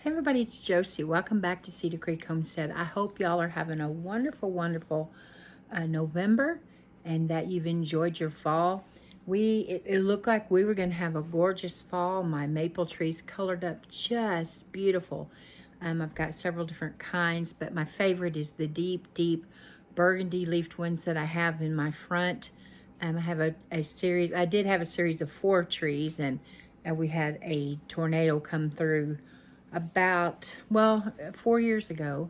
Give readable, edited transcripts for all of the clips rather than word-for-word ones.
Hey everybody, it's Josie. Welcome back to Cedar Creek Homestead. I hope y'all are having a wonderful, wonderful November and that you've enjoyed your fall. It looked like we were going to have a gorgeous fall. My maple trees colored up just beautiful. I've got several different kinds, but my favorite is the deep, deep burgundy leafed ones that I have in my front. I have a series, I did have a series of 4 trees, and we had a tornado come through about, well, 4 years ago,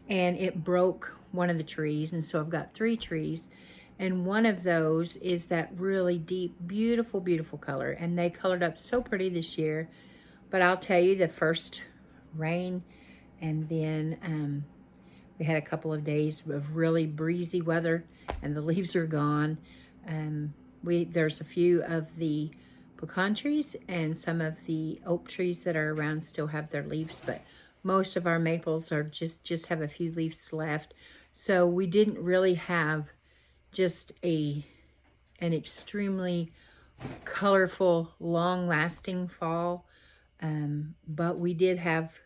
and it broke one of the trees. And so I've got 3 trees, and one of those is that really deep, beautiful, beautiful color. And they colored up so pretty this year. But I'll tell you, the first rain, and then we had a couple of days of really breezy weather, and the leaves are gone. There's a few of the pecan trees and some of the oak trees that are around still have their leaves, but most of our maples are just have a few leaves left. So we didn't really have just an extremely colorful, long-lasting fall, but we did have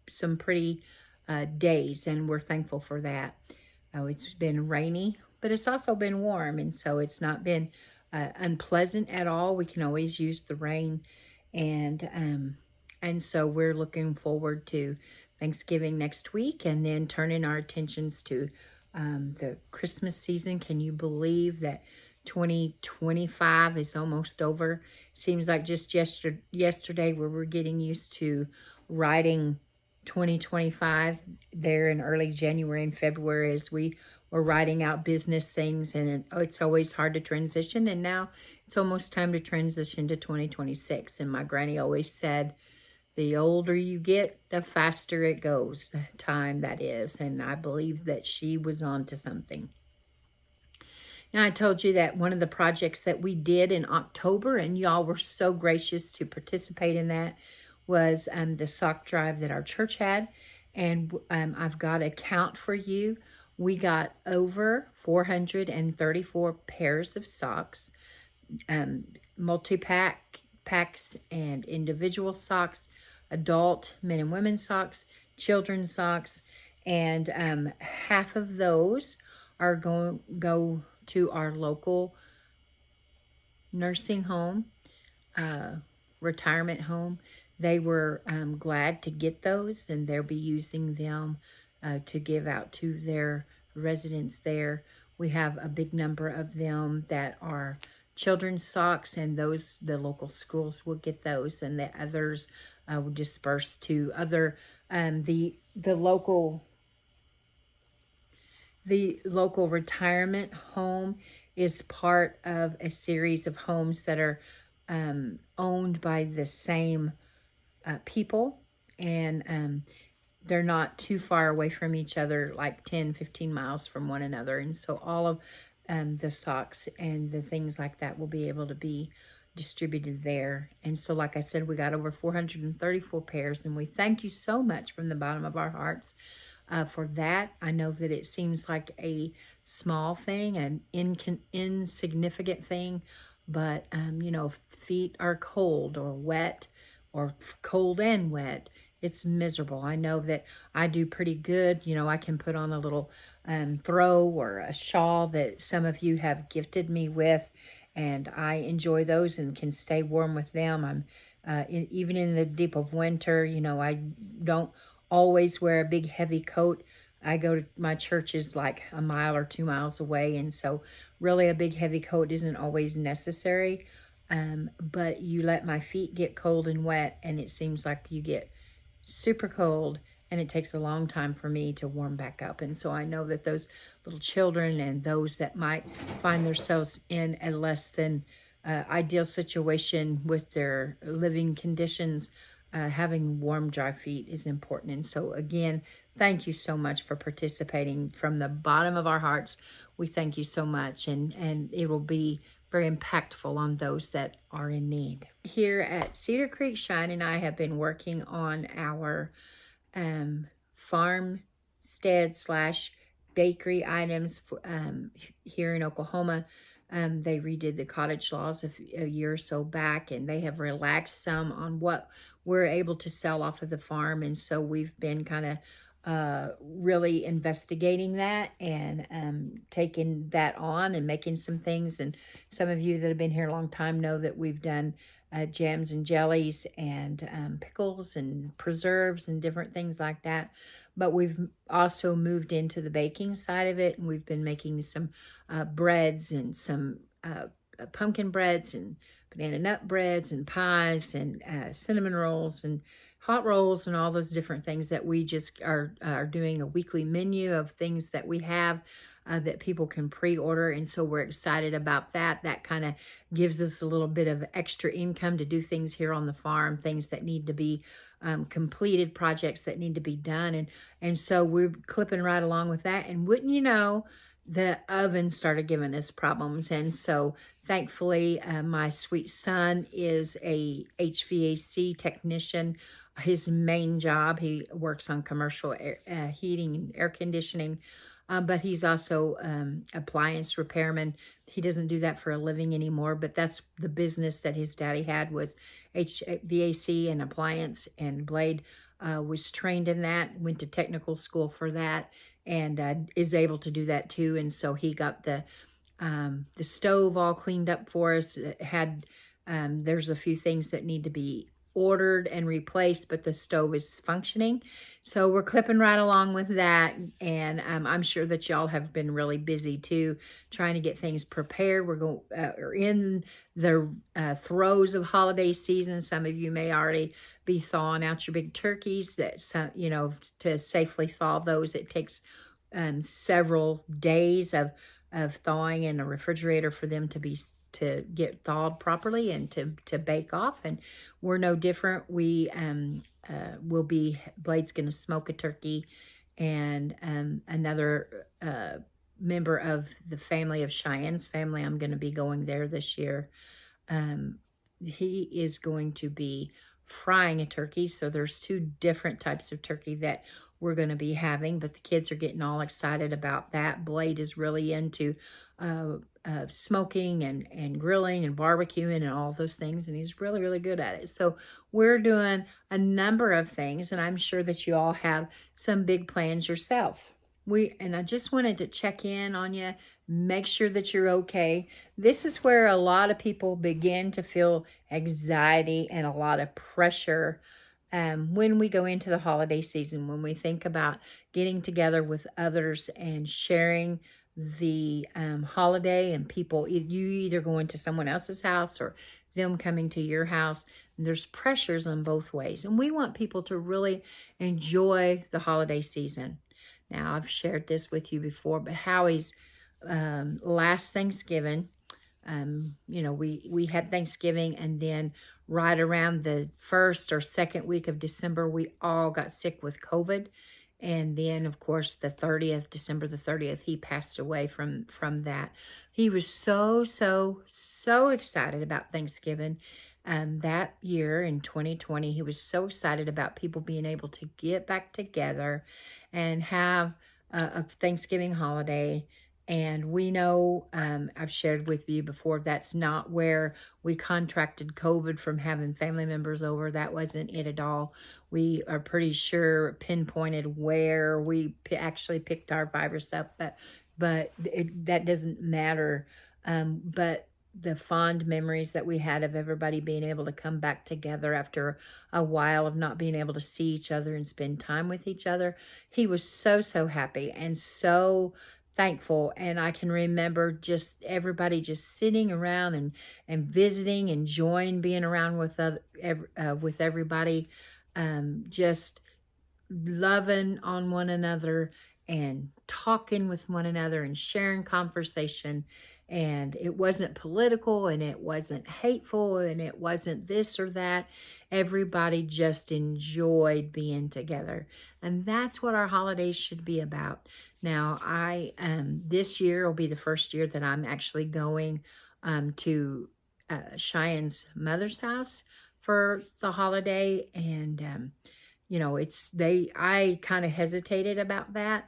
some pretty days, and we're thankful for that. It's been rainy, but it's also been warm, and so it's not been unpleasant at all. We can always use the rain, and so we're looking forward to Thanksgiving next week, and then turning our attentions to the Christmas season. Can you believe that 2025 is almost over? Seems like just yesterday we were getting used to writing 2025 there in early January and February as we were writing out business things, and it's always hard to transition, and now it's almost time to transition to 2026. And my granny always said, the older you get, the faster it goes, the time that is, and I believe that she was on to something. Now, I told you that one of the projects that we did in October, and y'all were so gracious to participate in that, was the sock drive that our church had. And I've got a count for you. We got over 434 pairs of socks, multi-packs and individual socks, adult men and women's socks, children's socks, and half of those are going to go to our local nursing home, retirement home. They were glad to get those, and they'll be using them to give out to their residents there. We have a big number of them that are children's socks, and those, the local schools will get those, and the others will disperse to other the local retirement home is part of a series of homes that are owned by the same people, and they're not too far away from each other, like 10-15 miles from one another. And so all of the socks and the things like that will be able to be distributed there. And so, like I said, we got over 434 pairs, and we thank you so much from the bottom of our hearts for that. I know that it seems like a small thing, an insignificant thing, but if feet are cold or wet, or cold and wet, it's miserable. I know that I do pretty good. I can put on a little throw or a shawl that some of you have gifted me with, and I enjoy those and can stay warm with them. Even in the deep of winter, I don't always wear a big heavy coat. I go to my church is like a mile or 2 miles away, and so really a big heavy coat isn't always necessary. But you let my feet get cold and wet, and it seems like you get super cold, and it takes a long time for me to warm back up. And so I know that those little children and those that might find themselves in a less than ideal situation with their living conditions, having warm, dry feet is important. And so again, thank you so much for participating from the bottom of our hearts. We thank you so much, and it will be very impactful on those that are in need. Here at Cedar Creek, Cheyenne and I have been working on our farmstead / bakery items here in Oklahoma. They redid the cottage laws a year or so back, and they have relaxed some on what we're able to sell off of the farm. And so we've been kind of really investigating that and taking that on and making some things. And some of you that have been here a long time know that we've done jams and jellies and pickles and preserves and different things like that. But we've also moved into the baking side of it, and we've been making some breads and some pumpkin breads and banana nut breads and pies and cinnamon rolls and hot rolls and all those different things that we just are doing a weekly menu of things that we have that people can pre-order. And so we're excited about that. That kind of gives us a little bit of extra income to do things here on the farm, things that need to be completed, projects that need to be done. And so we're clipping right along with that. And wouldn't you know, the oven started giving us problems. And so thankfully, my sweet son is a HVAC technician. His main job, he works on commercial heating and air conditioning, but he's also appliance repairman. He doesn't do that for a living anymore, but that's the business that his daddy had, was HVAC and appliance, and Blade was trained in that, went to technical school for that, and is able to do that too. And so he got the stove all cleaned up for us. It had there's a few things that need to be ordered and replaced, but the stove is functioning. So we're clipping right along with that. And I'm sure that y'all have been really busy too, trying to get things prepared. We're in the throes of holiday season. Some of you may already be thawing out your big turkeys. That some, you know, to safely thaw those, it takes several days of thawing in a refrigerator for them to get thawed properly and to bake off. And we're no different. We will be, Blade's going to smoke a turkey, and another member of the family of Cheyenne's family, I'm going to be going there this year. He is going to be frying a turkey. So there's two different types of turkey that we're going to be having, but the kids are getting all excited about that. Blade is really into smoking and grilling and barbecuing and all those things, and he's really, really good at it. So we're doing a number of things, and I'm sure that you all have some big plans yourself. And I just wanted to check in on you, make sure that you're okay. This is where a lot of people begin to feel anxiety and a lot of pressure when we go into the holiday season, when we think about getting together with others and sharing the holiday, and people, you either going to someone else's house or them coming to your house. There's pressures on both ways, and we want people to really enjoy the holiday season. Now, I've shared this with you before, but Howie's last Thanksgiving, you know, we had Thanksgiving, and then right around the first or second week of December, we all got sick with COVID. And then, of course, the 30th, December the 30th, he passed away from that. He was so excited about Thanksgiving. That year in 2020, he was so excited about people being able to get back together and have a Thanksgiving holiday. And we know, I've shared with you before, that's not where we contracted COVID from having family members over. That wasn't it at all. We are pretty sure pinpointed where we actually picked our virus up, but that doesn't matter. But the fond memories that we had of everybody being able to come back together after a while of not being able to see each other and spend time with each other. He was so happy and so thankful. And I can remember just everybody just sitting around and visiting, enjoying being around with everybody, just loving on one another and talking with one another and sharing conversation. And it wasn't political, and it wasn't hateful, and it wasn't this or that. Everybody just enjoyed being together. And that's what our holidays should be about. Now, this year will be the first year that I'm actually going to Cheyenne's mother's house for the holiday. And, you know, I kind of hesitated about that.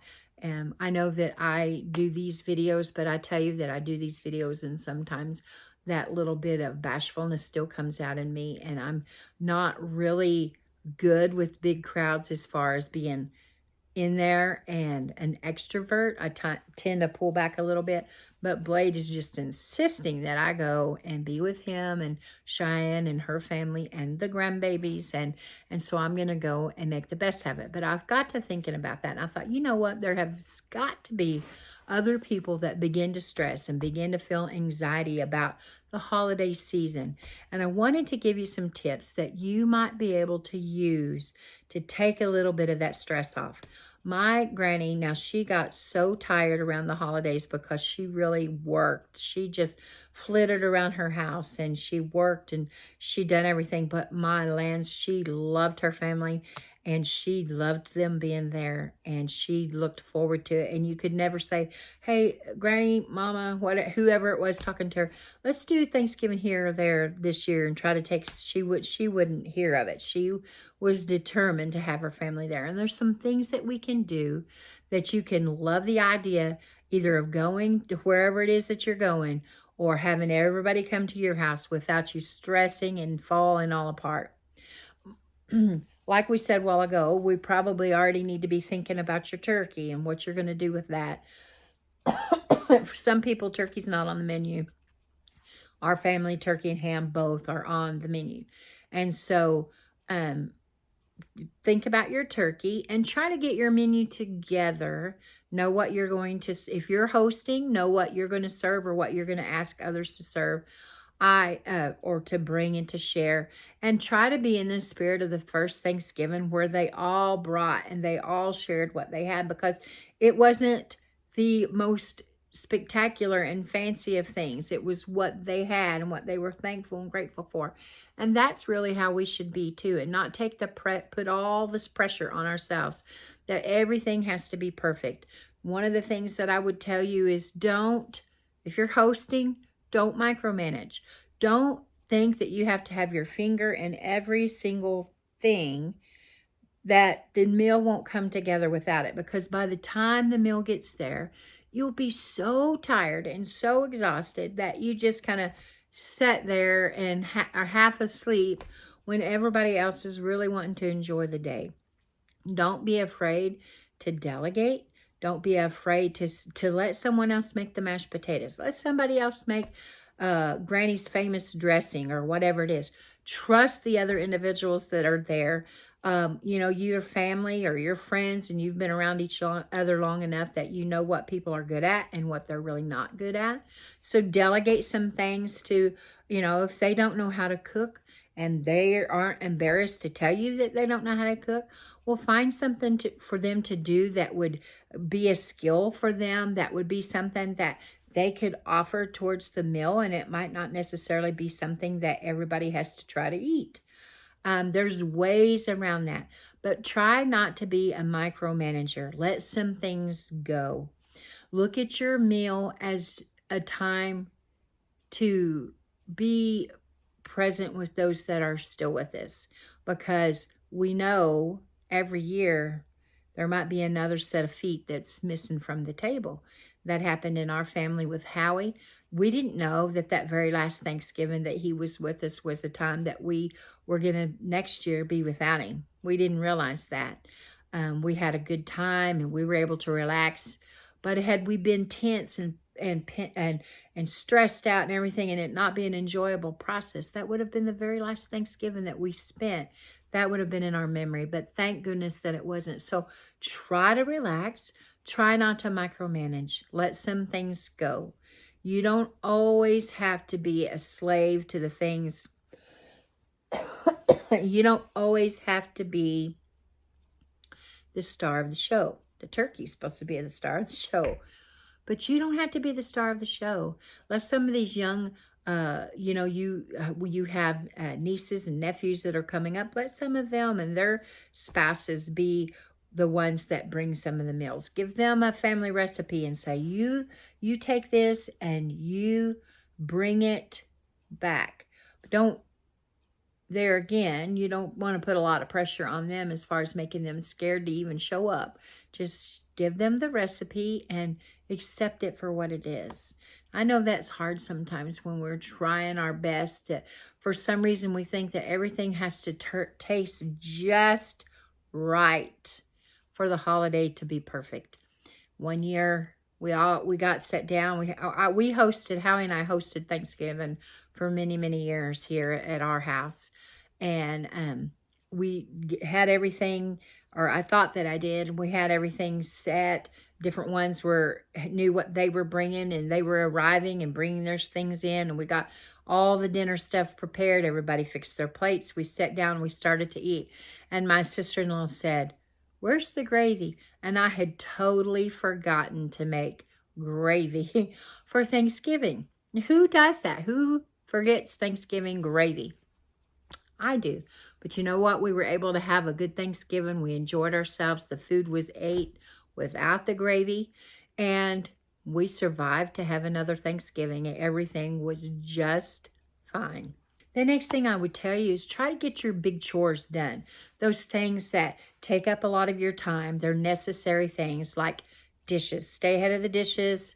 I know that I do these videos, but I tell you that I do these videos, and sometimes that little bit of bashfulness still comes out in me, and I'm not really good with big crowds as far as being in there and an extrovert. I tend to pull back a little bit, but Blade is just insisting that I go and be with him and Cheyenne and her family and the grandbabies, and so I'm going to go and make the best of it. But I've got to thinking about that, and I thought, you know what, there has got to be other people that begin to stress and begin to feel anxiety about the holiday season. And I wanted to give you some tips that you might be able to use to take a little bit of that stress off. My granny, now she got so tired around the holidays because she really worked. She just flitted around her house and she worked and she done everything. But my lands, she loved her family and she loved them being there and she looked forward to it. And you could never say, hey, granny, mama, whoever it was talking to her, let's do Thanksgiving here or there this year and try to take, she wouldn't hear of it. She was determined to have her family there. And there's some things that we can do that you can love the idea either of going to wherever it is that you're going or having everybody come to your house without you stressing and falling all apart. Like we said a while ago, we probably already need to be thinking about your turkey and what you're going to do with that. For some people, turkey's not on the menu. Our family, turkey and ham, both are on the menu. And so think about your turkey and try to get your menu together. Know what you're going to, if you're hosting, know what you're going to serve or what you're going to ask others to serve. Or to bring and to share, and try to be in the spirit of the first Thanksgiving where they all brought and they all shared what they had, because it wasn't the most spectacular and fancy of things. It was what they had and what they were thankful and grateful for. And that's really how we should be too, and not take put all this pressure on ourselves that everything has to be perfect. One of the things that I would tell you is if you're hosting, don't micromanage. Don't think that you have to have your finger in every single thing, that the meal won't come together without it. Because by the time the meal gets there, you'll be so tired and so exhausted that you just kind of sit there and are half asleep when everybody else is really wanting to enjoy the day. Don't be afraid to delegate. Don't be afraid to let someone else make the mashed potatoes. Let somebody else make Granny's famous dressing or whatever it is. Trust the other individuals that are there. Your family or your friends, and you've been around each other long enough that you know what people are good at and what they're really not good at. So delegate some things to, if they don't know how to cook and they aren't embarrassed to tell you that they don't know how to cook, well, find something for them to do that would be a skill for them, that would be something that they could offer towards the meal, and it might not necessarily be something that everybody has to try to eat. There's ways around that, but try not to be a micromanager. Let some things go. Look at your meal as a time to be present with those that are still with us, because we know every year there might be another set of feet that's missing from the table. That happened in our family with Howie. We didn't know that very last Thanksgiving that he was with us was the time that we were going to next year be without him. We didn't realize that. We had a good time and we were able to relax. But had we been tense and stressed out and everything, and it not be an enjoyable process, that would have been the very last Thanksgiving that we spent. That would have been in our memory, but thank goodness that it wasn't. So try to relax. Try not to micromanage. Let some things go. You don't always have to be a slave to the things. You don't always have to be the star of the show. The turkey's supposed to be the star of the show. But you don't have to be the star of the show. Let some of these young, you have nieces and nephews that are coming up. Let some of them and their spouses be the ones that bring some of the meals. Give them a family recipe and say, you take this and you bring it back. But there again, you don't want to put a lot of pressure on them as far as making them scared to even show up. Just give them the recipe and accept it for what it is. I know that's hard sometimes when we're trying our best. For some reason, we think that everything has to taste just right for the holiday to be perfect. One year, we got set down. We hosted, Howie and I hosted Thanksgiving for many, many years here at our house. And we had everything, or I thought that I did. We had everything set. Different ones knew what they were bringing, and they were arriving and bringing their things in, and we got all the dinner stuff prepared. Everybody fixed their plates. We sat down, we started to eat, and my sister-in-law said, "Where's the gravy?" And I had totally forgotten to make gravy for Thanksgiving. Who does that? Who forgets Thanksgiving gravy? I do. But you know what? We were able to have a good Thanksgiving. We enjoyed ourselves. The food was ate without the gravy. And we survived to have another Thanksgiving. Everything was just fine. The next thing I would tell you is try to get your big chores done. Those things that take up a lot of your time. They're necessary things like dishes. Stay ahead of the dishes.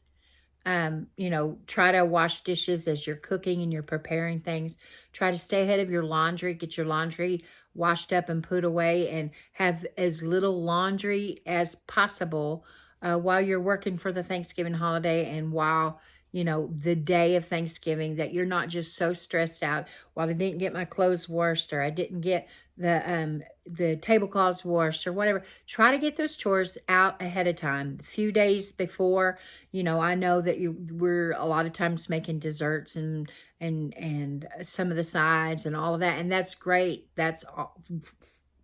Try to wash dishes as you're cooking and you're preparing things. Try to stay ahead of your laundry. Get your laundry washed up and put away, and have as little laundry as possible while you're working for the Thanksgiving holiday, and while the day of Thanksgiving, that you're not just so stressed out. Well, I didn't get my clothes washed, or I didn't get the tablecloths washed, or whatever. Try to get those chores out ahead of time, a few days before. I know that we're a lot of times making desserts and some of the sides and all of that, and that's great. That's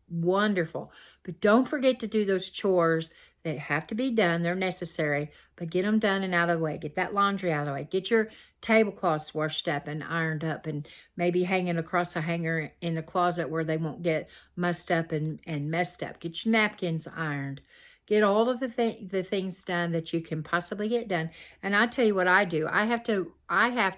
wonderful. But don't forget to do those chores that have to be done. They're necessary, but get them done and out of the way. Get that laundry out of the way. Get your tablecloths washed up and ironed up, and maybe hanging across a hanger in the closet where they won't get mussed up and messed up. Get your napkins ironed. Get all of the things done that you can possibly get done. And I tell you what I do. I have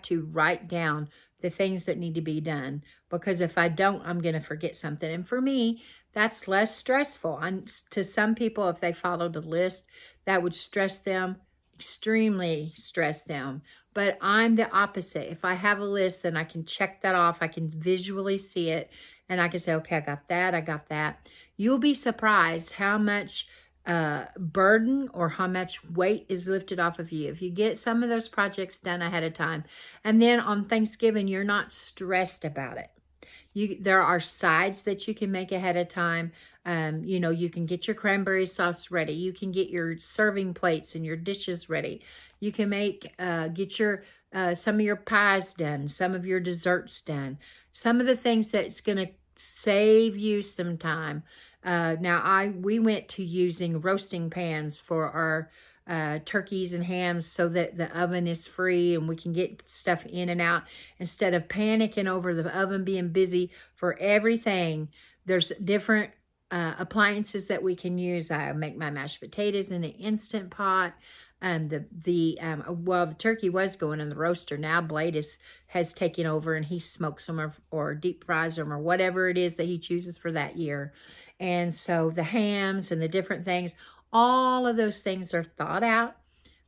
to write down the things that need to be done, because if I don't, I'm going to forget something. And for me, that's less stressful. To some people, if they followed a list, that would stress them, extremely stress them. But I'm the opposite. If I have a list, then I can check that off. I can visually see it, and I can say, okay, I got that, I got that. You'll be surprised how much burden or how much weight is lifted off of you if you get some of those projects done ahead of time. And then on Thanksgiving, you're not stressed about it. There are sides that you can make ahead of time. You can get your cranberry sauce ready. You can get your serving plates and your dishes ready. You can get your some of your pies done, some of your desserts done, some of the things that's going to save you some time. We went to using roasting pans for our turkeys and hams, so that the oven is free and we can get stuff in and out instead of panicking over the oven being busy for everything. There's different appliances that we can use. I make my mashed potatoes in an Instant Pot. The turkey was going in the roaster. Now Blade has taken over, and he smokes them or deep fries them or whatever it is that he chooses for that year. And so the hams and the different things, all of those things are thought out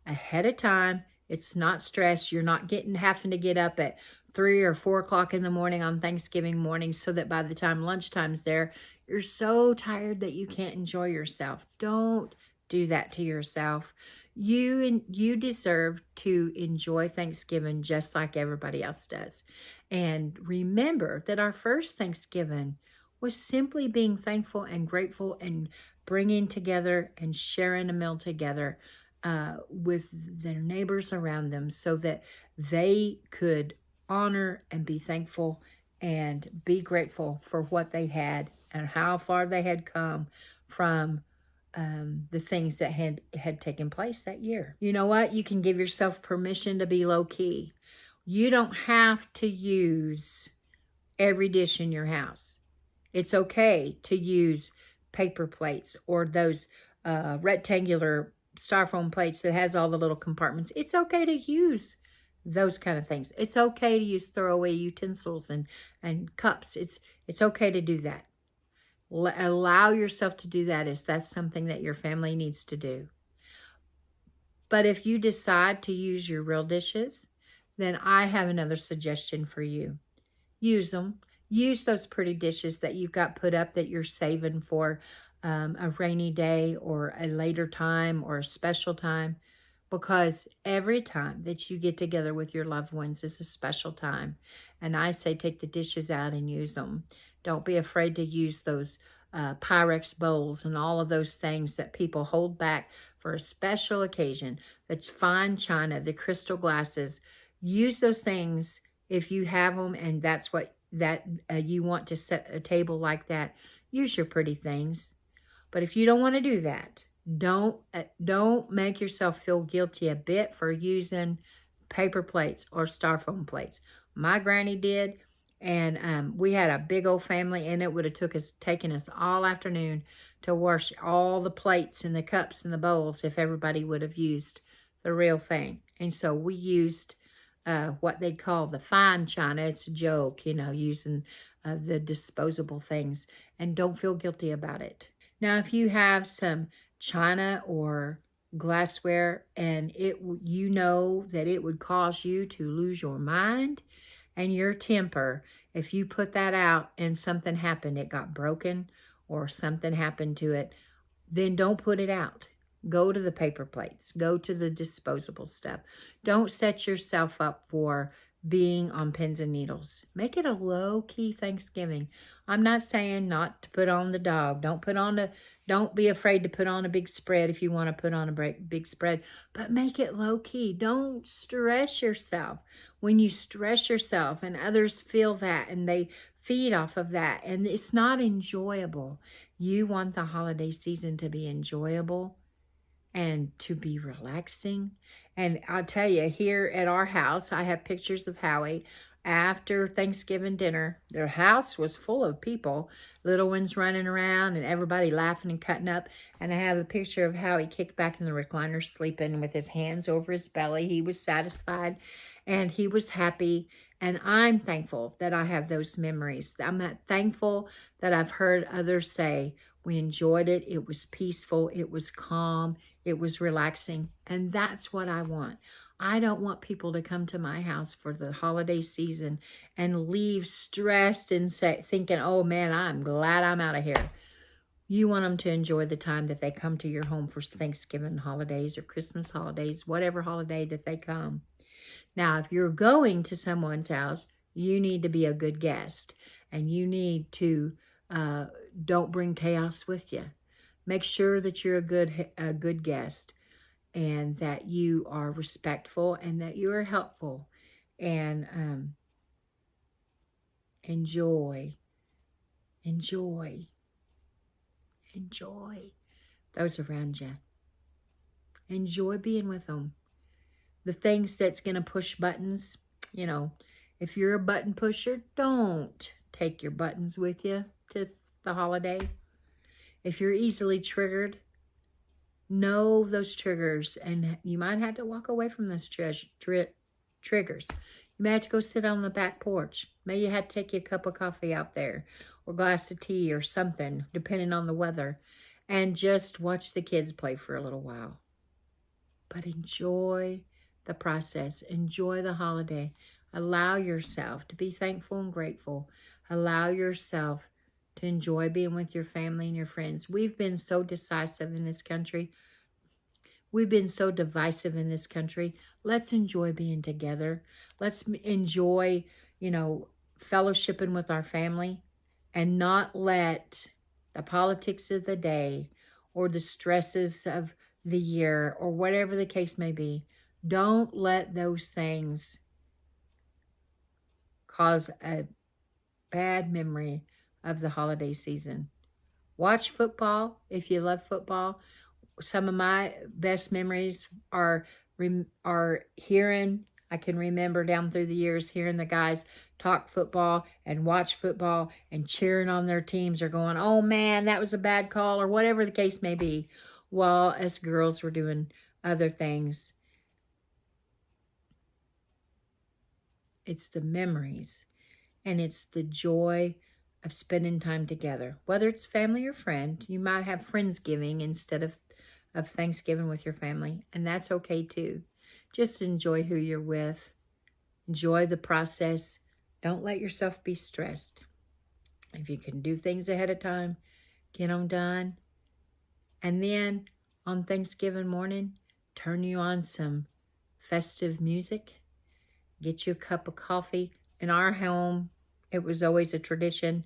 ahead of time. It's not stress. You're not having to get up at 3 or 4 o'clock in the morning on Thanksgiving morning, so that by the time lunchtime's there, you're so tired that you can't enjoy yourself. Don't do that to yourself. You deserve to enjoy Thanksgiving just like everybody else does. And remember that our first Thanksgiving was simply being thankful and grateful and bringing together and sharing a meal together with their neighbors around them, so that they could honor and be thankful and be grateful for what they had and how far they had come from the things that had taken place that year. You know what? You can give yourself permission to be low key. You don't have to use every dish in your house. It's okay to use paper plates or those rectangular styrofoam plates that has all the little compartments. It's okay to use those kind of things. It's okay to use throwaway utensils and cups. It's okay to do that. Allow yourself to do that if that's something that your family needs to do. But if you decide to use your real dishes, then I have another suggestion for you. Use them. Use those pretty dishes that you've got put up that you're saving for a rainy day or a later time or a special time, because every time that you get together with your loved ones is a special time. And I say take the dishes out and use them. Don't be afraid to use those Pyrex bowls and all of those things that people hold back for a special occasion. That's fine china, the crystal glasses. Use those things if you have them, and that's what you want to set a table like that. Use your pretty things. But if you don't want to do that, don't make yourself feel guilty a bit for using paper plates or styrofoam plates. My granny did, and we had a big old family, and it would have taken us all afternoon to wash all the plates and the cups and the bowls if everybody would have used the real thing. And so we used what they call the fine china. It's a joke, using the disposable things, and don't feel guilty about it. Now, if you have some china or glassware and you know that it would cause you to lose your mind and your temper if you put that out and something happened, it got broken or something happened to it, then don't put it out. Go to the paper plates. Go to the disposable stuff. Don't set yourself up for being on pins and needles. Make it a low-key Thanksgiving. I'm not saying not to put on the dog. Don't be afraid to put on a big spread if you want to put on a big spread, but make it low-key. Don't stress yourself. When you stress yourself and others feel that and they feed off of that, and it's not enjoyable. You want the holiday season to be enjoyable and to be relaxing. And I'll tell you, here at our house, I have pictures of Howie after Thanksgiving dinner. Their house was full of people, little ones running around and everybody laughing and cutting up. And I have a picture of Howie kicked back in the recliner sleeping with his hands over his belly. He was satisfied and he was happy. And I'm thankful that I have those memories. I'm thankful that I've heard others say, we enjoyed it. It was peaceful. It was calm. It was relaxing. And that's what I want. I don't want people to come to my house for the holiday season and leave stressed and thinking, oh man, I'm glad I'm out of here. You want them to enjoy the time that they come to your home for Thanksgiving holidays or Christmas holidays, whatever holiday that they come. Now, if you're going to someone's house, you need to be a good guest, and you need to don't bring chaos with you. Make sure that you're a good guest, and that you are respectful and that you are helpful, and enjoy those around you. Enjoy being with them. The things that's going to push buttons, if you're a button pusher, don't take your buttons with you to the holiday. If you're easily triggered, know those triggers, and you might have to walk away from those triggers. You may have to go sit on the back porch. Maybe you had to take you a cup of coffee out there or a glass of tea or something, depending on the weather, and just watch the kids play for a little while. But enjoy the process. Enjoy the holiday. Allow yourself to be thankful and grateful. Allow yourself to enjoy being with your family and your friends. We've been so decisive in this country. We've been so divisive in this country. Let's enjoy being together. Let's enjoy, fellowshipping with our family, and not let the politics of the day or the stresses of the year or whatever the case may be, don't let those things cause a bad memory of the holiday season. Watch football if you love football. Some of my best memories are hearing, I can remember down through the years hearing the guys talk football and watch football and cheering on their teams, or going, oh man, that was a bad call, or whatever the case may be, while us girls were doing other things. It's the memories, and it's the joy of spending time together. Whether it's family or friend, you might have Friendsgiving instead of of Thanksgiving with your family, and that's okay too. Just enjoy who you're with. Enjoy the process. Don't let yourself be stressed. If you can do things ahead of time, get them done. And then on Thanksgiving morning, turn you on some festive music. Get you a cup of coffee. In our home, it was always a tradition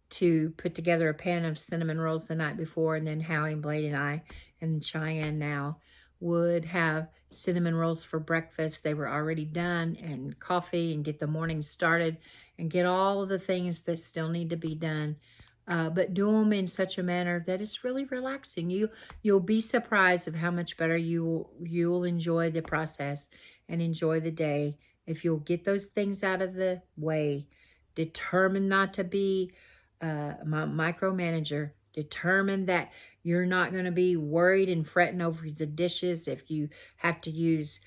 to put together a pan of cinnamon rolls the night before, and then Howie and Blade and I and Cheyenne now would have cinnamon rolls for breakfast. They were already done, and coffee, and get the morning started and get all of the things that still need to be done. But do them in such a manner that it's really relaxing. You'll be surprised of how much better you'll enjoy the process and enjoy the day if you'll get those things out of the way. Determined not to be micromanager. Determined that you're not going to be worried and fretting over the dishes. If you have to use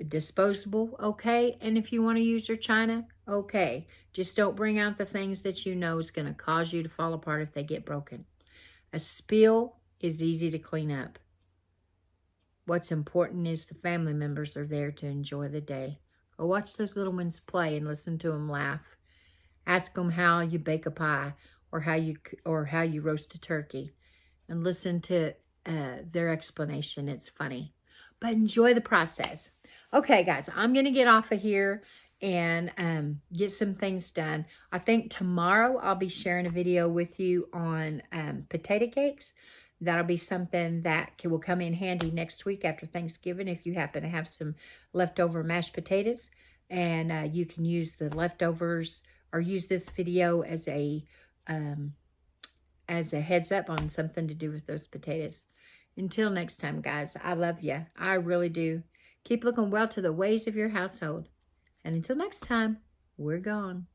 disposable, okay. And if you want to use your china, okay. Just don't bring out the things that you know is going to cause you to fall apart if they get broken. A spill is easy to clean up. What's important is the family members are there to enjoy the day. Go watch those little ones play and listen to them laugh. Ask them how you bake a pie or how you roast a turkey, and listen to their explanation. It's funny, but enjoy the process. Okay, guys, I'm going to get off of here and get some things done. I think tomorrow I'll be sharing a video with you on potato cakes. That'll be something that will come in handy next week after Thanksgiving if you happen to have some leftover mashed potatoes. And you can use the leftovers or use this video as a heads up on something to do with those potatoes. Until next time, guys, I love you. I really do. Keep looking well to the ways of your household. And until next time, we're gone.